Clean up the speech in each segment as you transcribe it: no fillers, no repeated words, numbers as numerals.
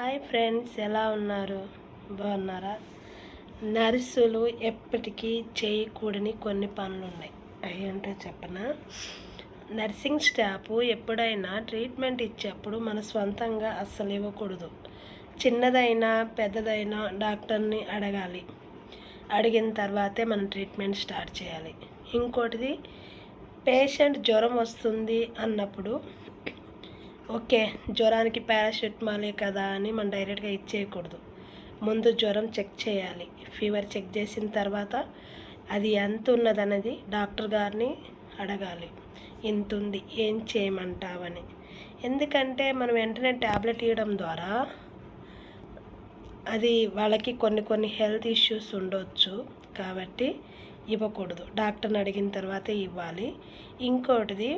Hi friends, ఎలా ఉన్నారు? బాగున్నారా? నర్సులు ఎప్పటికీ చేయకూడని కొన్ని పనులు ఉన్నాయి. అవేంటో చెప్పనా? నర్సింగ్ స్టాఫ్ ఎప్పుడైనా ట్రీట్మెంట్ ఇచ్చేప్పుడు మన స్వంతంగా అస్సలు ఇవ్వకూడదు. చిన్నదైనా పెద్దదైనా డాక్టర్ని అడగాలి. అడిగిన తర్వాతే మనం ట్రీట్మెంట్ స్టార్ట్ చేయాలి. ఇంకోటిది, పేషెంట్ జ్వరం వస్తుంది అన్నప్పుడు ఓకే, జ్వరానికి పారాసెటమాలే కదా అని మనం డైరెక్ట్గా ఇచ్చేయకూడదు. ముందు జ్వరం చెక్ చేయాలి. ఫీవర్ చెక్ చేసిన తర్వాత అది ఎంత ఉన్నదనేది డాక్టర్ గారిని అడగాలి. ఇంత ఉంది, ఏం చేయమంటావని. ఎందుకంటే మనం వెంటనే ట్యాబ్లెట్ ఇవ్వడం ద్వారా అది వాళ్ళకి కొన్ని హెల్త్ ఇష్యూస్ ఉండొచ్చు. కాబట్టి ఇవ్వకూడదు. డాక్టర్ని అడిగిన తర్వాతే ఇవ్వాలి. ఇంకోటిది,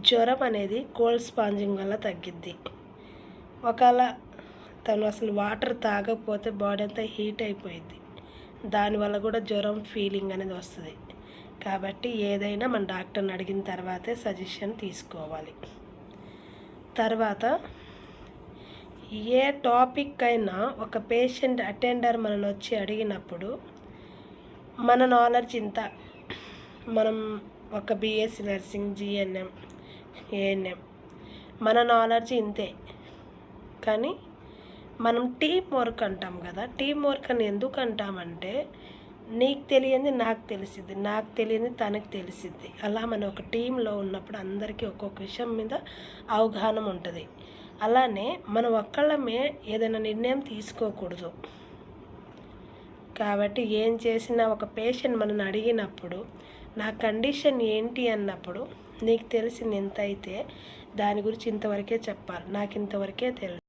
జ్వరం అనేది కోల్డ్ స్పాంజింగ్ వల్ల తగ్గిద్ది. ఒకవేళ తను అసలు వాటర్ తాగకపోతే బాడీ అంతా హీట్ అయిపోయింది. దానివల్ల కూడా జ్వరం ఫీలింగ్ అనేది వస్తుంది. కాబట్టి ఏదైనా మన డాక్టర్ని అడిగిన తర్వాతే సజెషన్ తీసుకోవాలి. తర్వాత ఏ టాపిక్ అయినా ఒక పేషెంట్ అటెండర్ మనల్ని వచ్చి అడిగినప్పుడు మన నాలెడ్జ్ ఇంత, మనం ఒక బీఎస్సీ నర్సింగ్, జిఎన్ఎం, ఏఎన్ఎం, మన నాలెడ్జ్ ఇంతే. కానీ మనం టీం వర్క్ అంటాం కదా. టీం వర్క్ అని ఎందుకు అంటామంటే, నీకు తెలియంది నాకు తెలిసిద్ది, నాకు తెలియంది తనకు తెలిసిద్ది. అలా మనం ఒక టీంలో ఉన్నప్పుడు అందరికీ ఒక్కొక్క విషయం మీద అవగాహన ఉంటుంది. అలానే మనం ఒక్కళ్ళమే ఏదైనా నిర్ణయం తీసుకోకూడదు. కాబట్టి ఏం చేసినా ఒక పేషెంట్ మనల్ని అడిగినప్పుడు నా కండిషన్ ఏంటి అన్నప్పుడు నీకు తెలిసింది ఎంత అయితే దాని గురించి ఇంతవరకే చెప్పాలి. నాకు ఇంతవరకే తెలుసు.